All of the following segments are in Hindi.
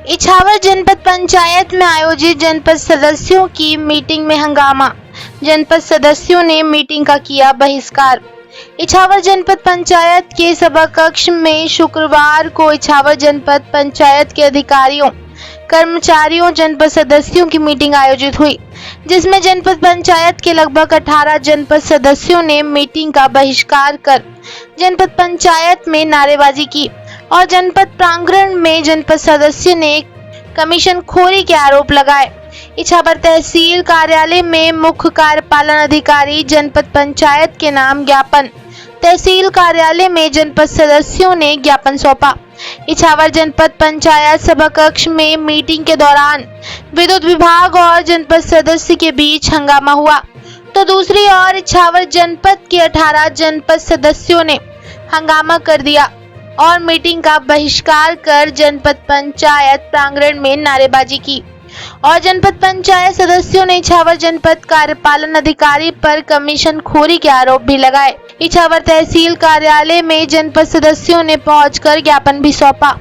इछावर जनपद पंचायत में आयोजित जनपद सदस्यों की मीटिंग में हंगामा। जनपद सदस्यों ने मीटिंग का किया बहिष्कार। इछावर जनपद पंचायत के सभा कक्ष में शुक्रवार को इछावर जनपद पंचायत के अधिकारियों, कर्मचारियों, जनपद सदस्यों की मीटिंग आयोजित हुई, जिसमें जनपद पंचायत के लगभग 18 जनपद सदस्यों ने मीटिंग का बहिष्कार कर जनपद पंचायत में नारेबाजी की और जनपद प्रांगण में जनपद सदस्यों ने कमीशन खोरी के आरोप लगाए। इछावर तहसील कार्यालय में मुख्य कार्यपालन अधिकारी जनपद पंचायत के नाम ज्ञापन तहसील कार्यालय में जनपद सदस्यों ने ज्ञापन सौंपा। इछावर जनपद पंचायत सभा कक्ष में मीटिंग के दौरान विद्युत विभाग और जनपद सदस्य के बीच हंगामा हुआ, तो दूसरी ओर इछावर जनपद के 18 जनपद सदस्यों ने हंगामा कर दिया और मीटिंग का बहिष्कार कर जनपद पंचायत प्रांगण में नारेबाजी की और जनपद पंचायत सदस्यों ने इछावर जनपद कार्यपालन अधिकारी पर कमीशन खोरी के आरोप भी लगाए। इछावर तहसील कार्यालय में जनपद सदस्यों ने पहुंचकर ज्ञापन भी सौंपा।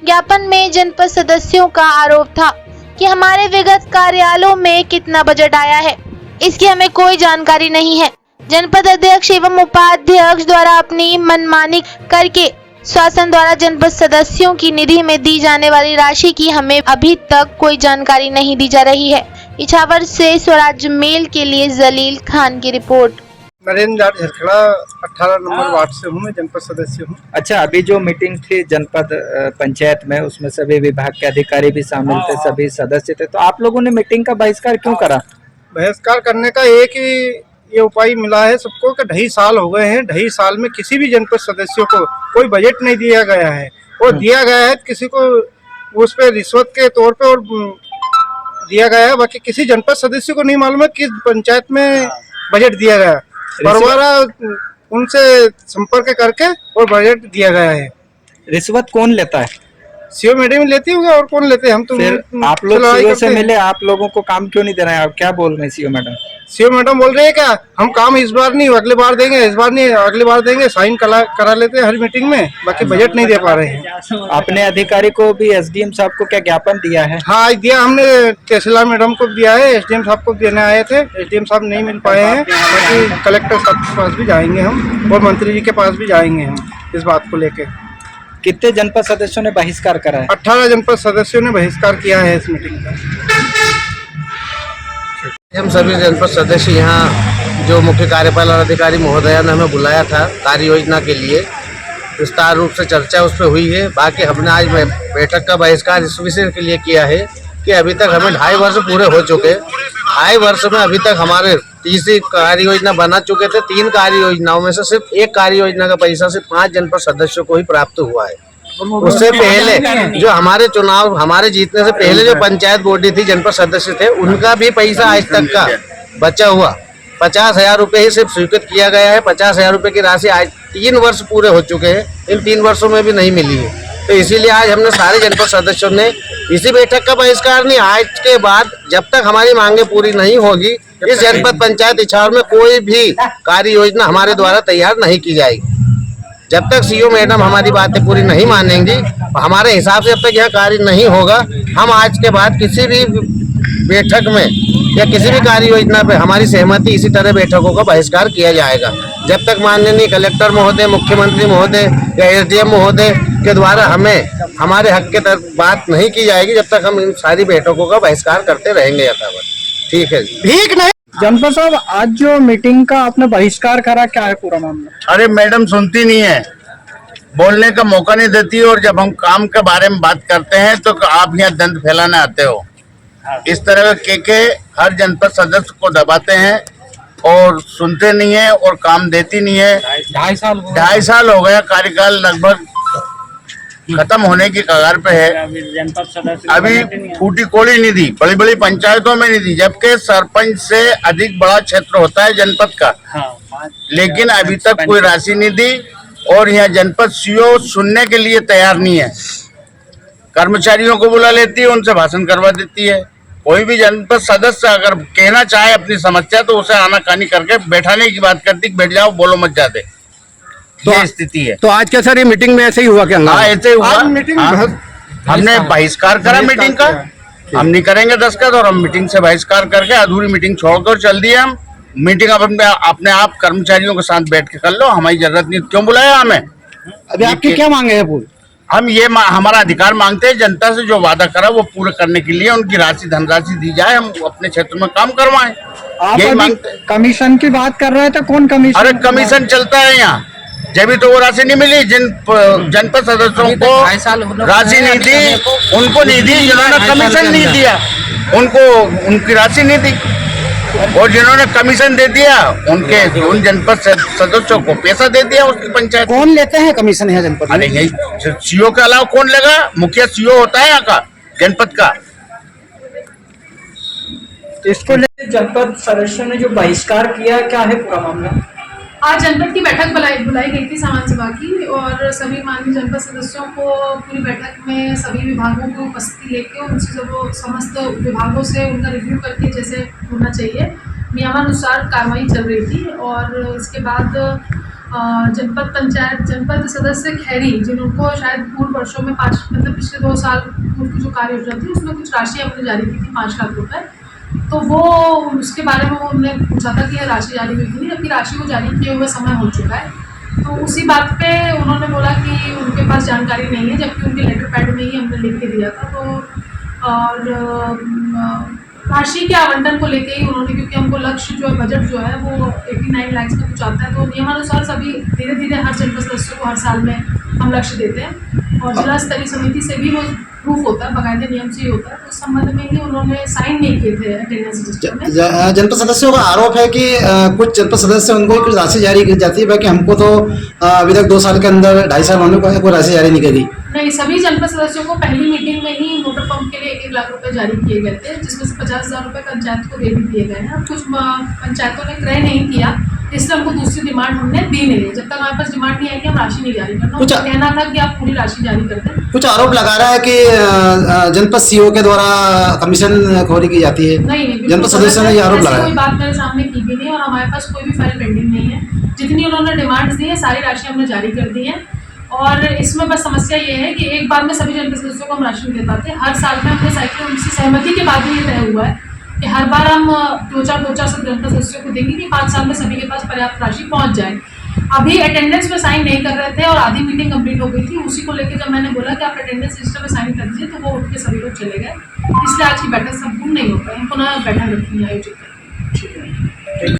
ज्ञापन में जनपद सदस्यों का आरोप था कि हमारे विगत कार्यालयों में कितना बजट आया है, इसकी हमें कोई जानकारी नहीं है। जनपद अध्यक्ष एवं उपाध्यक्ष द्वारा अपनी मनमानी करके शासन द्वारा जनपद सदस्यों की निधि में दी जाने वाली राशि की हमें अभी तक कोई जानकारी नहीं दी जा रही है। इछावर से स्वराज मेल के लिए जलील खान की रिपोर्ट। नरेंद्र झरखड़ा 18 नंबर वार्ड से हूँ, मैं जनपद सदस्य हूँ। अच्छा, अभी जो मीटिंग थी जनपद पंचायत में, उसमें सभी विभाग के अधिकारी भी शामिल थे, सभी सदस्य थे, तो आप लोगों ने मीटिंग का बहिष्कार क्यों करा? बहिष्कार करने का एक ही ये उपाय मिला है सबको कि 2.5 साल हो गए हैं। 2.5 साल में किसी भी जनपद सदस्यों को कोई बजट नहीं दिया गया है, और दिया गया है किसी को उस पे रिश्वत के तौर पे और दिया गया है। बाकी किसी जनपद सदस्य को नहीं मालूम है किस पंचायत में बजट दिया गया। बार उनसे संपर्क करके और बजट दिया गया है। रिश्वत कौन लेता है? सीओ मैडम लेती होगी, और कौन लेते हैं? हम तो फिर आप लोग सीओ से मिले, आप लोगों को काम क्यों नहीं दे रहे हैं? आप क्या बोल रहे हैं सीओ मैडम? सीओ मैडम बोल रहे हैं क्या हम काम इस बार नहीं अगली बार देंगे, इस बार नहीं अगली बार देंगे, साइन करा लेते हैं हर मीटिंग में, बाकी बजट नहीं दे पा रहे हैं। अपने अधिकारी को भी, एसडीएम साहब को क्या ज्ञापन दिया है? हाँ दिया, हमने तहसीलदार मैडम को दिया है, एसडीएम साहब को देने आए थे, एसडीएम साहब नहीं मिल पाए हैं। बाकी कलेक्टर साहब के पास भी जाएंगे हम, और मंत्री जी के पास भी जाएंगे हम इस बात को लेके। कितने जनपद सदस्यों ने बहिष्कार करा है? 18 जनपद सदस्यों ने बहिष्कार किया है इस मीटिंग का। हम सभी जनपद सदस्य यहाँ जो मुख्य कार्यपालन अधिकारी महोदया ने हमें बुलाया था कार्य योजना के लिए, विस्तार रूप से चर्चा उस पर हुई है। बाकी हमने आज बैठक का बहिष्कार इस विषय के लिए किया है कि अभी तक हमें 2.5 वर्ष पूरे हो चुके। 2.5 वर्ष में अभी तक हमारे 3री कार्य योजना बना चुके थे। 3 कार्य योजनाओं में से सिर्फ 1 कार्य योजना का पैसा सिर्फ 5 जनपद सदस्यों को ही प्राप्त हुआ है। उससे पहले जो हमारे चुनाव, हमारे जीतने से पहले जो पंचायत बॉडी थी, जनपद सदस्य थे, उनका भी पैसा आज तक का बचा हुआ 50,000 रुपये ही सिर्फ स्वीकृत किया गया है। 50,000 रुपये की राशि आज 3 वर्ष पूरे हो चुके हैं, इन 3 वर्षों में भी नहीं मिली है। तो इसीलिए आज हमने सारे जनपद सदस्यों ने इसी बैठक का बहिष्कार नहीं, आज के बाद जब तक हमारी मांगे पूरी नहीं होगी, इस जनपद पंचायत इछावर में कोई भी कार्य योजना हमारे द्वारा तैयार नहीं की जाएगी। जब तक सीओ मैडम हमारी बातें पूरी नहीं मानेंगी, हमारे हिसाब से जब तक यह कार्य नहीं होगा, हम आज के बाद किसी भी बैठक में या किसी भी कार्य योजना पे हमारी सहमति, इसी तरह बैठकों का बहिष्कार किया जाएगा। जब तक माननीय कलेक्टर महोदय, मुख्यमंत्री महोदय या एसडीएम महोदय के द्वारा हमें हमारे हक के तरफ बात नहीं की जाएगी, जब तक हम इन सारी बैठकों का बहिष्कार करते रहेंगे यथावत। ठीक है जी। ठीक नहीं। जनपद साहब, आज जो मीटिंग का आपने बहिष्कार करा, क्या है पूरा मामला? अरे मैडम सुनती नहीं है, बोलने का मौका नहीं देती, और जब हम काम के बारे में बात करते हैं तो आप यहाँ दंड फैलाने आते हो। इस तरह के हर जनपद सदस्य को दबाते हैं और सुनते नहीं है और काम देती नहीं है। 2.5 साल हो गया, कार्यकाल लगभग खत्म होने की कगार पे है। अभी फूटी कोड़ी नहीं दी, बड़ी बड़ी पंचायतों में नहीं दी, जबकि सरपंच से अधिक बड़ा क्षेत्र होता है जनपद का, लेकिन अभी तक कोई राशि नहीं दी। और यहाँ जनपद सीओ सुनने के लिए तैयार नहीं है, कर्मचारियों को बुला लेती है, उनसे भाषण करवा देती है। कोई भी जनपद सदस्य अगर कहना चाहे अपनी समस्या तो उसे आनाकानी करके बैठाने की बात करती, बैठ जाओ, बोलो मत जाते। तो स्थिति है। तो आज क्या सर ये मीटिंग में ऐसे ही हुआ क्या? हाँ, ऐसे हुआ। मीटिंग हमने बहिष्कार करा मीटिंग का। हम नहीं करेंगे दस्तखत और हम मीटिंग से बहिष्कार करके अधूरी मीटिंग छोड़कर चल दिए हम। मीटिंग अपने आप कर्मचारियों के साथ बैठ के कर लो, हमारी जरूरत नहीं, क्यों बुलाया हमें। अभी आपकी क्या मांगे है पूरी? हम ये हमारा अधिकार मांगते हैं, जनता से जो वादा करा वो पूरा करने के लिए उनकी धनराशि दी जाए, हम अपने क्षेत्र में काम करवाएं। आप यही अभी मांगते हैं। कमीशन की बात कर रहे थे, कौन कमीशन? अरे कमीशन चलता है यहाँ, जब भी तो वो राशि नहीं मिली, जिन जनपद सदस्यों को राशि नहीं दी उनको नहीं दी, जिन्होंने कमीशन नहीं दिया उनको उनकी राशि नहीं दी, और जिन्होंने कमीशन दे दिया उन जनपद सदस्यों को पैसा दे दिया उसकी पंचायत। कौन लेते हैं कमीशन यहाँ जनपद में? अरे यही सीओ के अलावा कौन लेगा, मुखिया सीओ होता है यहाँ का जनपद का। इसको लेकर जनपद सदस्यों ने जो बहिष्कार किया, क्या है पूरा मामला? आज जनपद की बैठक बुलाई गई थी सामान्य सभा की, और सभी माननीय जनपद सदस्यों को पूरी बैठक में सभी विभागों को उपस्थिति लेके उनसे जब समस्त विभागों से उनका रिव्यू करके जैसे होना चाहिए नियमानुसार कार्रवाई चल रही थी। और इसके बाद जनपद सदस्य खैरी, जिनको शायद पूर्व वर्षों में पिछले 2 साल पूर्व की जो कार्य योजना थी उसमें कुछ राशि हमने जारी की थी 5 लाख रुपए, तो वो उसके बारे में उन्होंने पूछा था कि यह राशि जारी हुई थी, जबकि राशि को जारी किए हुए समय हो चुका है। तो उसी बात पे उन्होंने बोला कि उनके पास जानकारी नहीं है, जबकि उनके लेटर पैड में ही हमने लिख के दिया था। तो और राशि के आवंटन को लेके ही उन्होंने, क्योंकि हमको लक्ष्य जो है बजट जो है वो 89 लाख का कुछ आता है, तो नियमानुसार सभी धीरे धीरे हर जनपद सदस्य को हर साल में हम लक्ष्य देते हैं, और जिला स्तरीय समिति से भी वो प्रूफ होता है, बाकायदे नियम से ही होता है। तो उस संबंध में ही उन्होंने साइन नहीं किए थे अटेंडेंस रजिस्टर में। जनपद सदस्यों का आरोप है कि कुछ जनपद सदस्य उनको कुछ राशि जारी की जाती है, बाकी हमको तो अभी तक 2 साल के अंदर 2.5 साल होने को है, कोई राशि जारी नहीं करी। नहीं, सभी जनपद सदस्यों को पहली मीटिंग में ही मोटर पंप के लिए 1 लाख रुपए जारी किए गए थे, जिसमें से 50,000 रुपए पंचायत को दे भी दिए गए हैं। कुछ पंचायतों ने क्रय नहीं किया, इसलिए हमको दूसरी डिमांड हमने दी नहीं है। जब तक हमारे पास डिमांड नहीं आएगी हम राशि नहीं जारी करना। उनका कहना था कि आप पूरी राशि जारी कर दें। कुछ आरोप लगा रहा है कि जनपद सीओ के द्वारा कमीशन खोरी की जाती है। नहीं, जनपद सदस्यों ने ये आरोप लगाया। कोई बात मेरे सामने की भी नहीं, और हमारे पास कोई भी फाइल पेंडिंग नहीं है। जितनी उन्होंने डिमांड्स दी है सारी राशि हमने जारी कर दी है, और इसमें बस समस्या ये है कि एक बार में सभी जनपद सदस्यों को हम राशि नहीं दे पाते। हर साल में हमने साइकिल उनसे सहमति के बाद ही ये तय हुआ है कि हर बार हम 2-4 सब जनपद सदस्यों को देंगे कि 5 साल में सभी के पास पर्याप्त राशि पहुंच जाए। अभी अटेंडेंस में साइन नहीं कर रहे थे और आधी मीटिंग कंप्लीट हो गई थी, उसी को लेकर जब मैंने बोला कि आप अटेंडेंस रजिस्टर में साइन कर दीजिए तो वो उठ के सभी लोग चले गए, इसलिए आज की बैठक संपूर्ण नहीं हो पाई। पुनः बैठक रखेंगे आयोजित।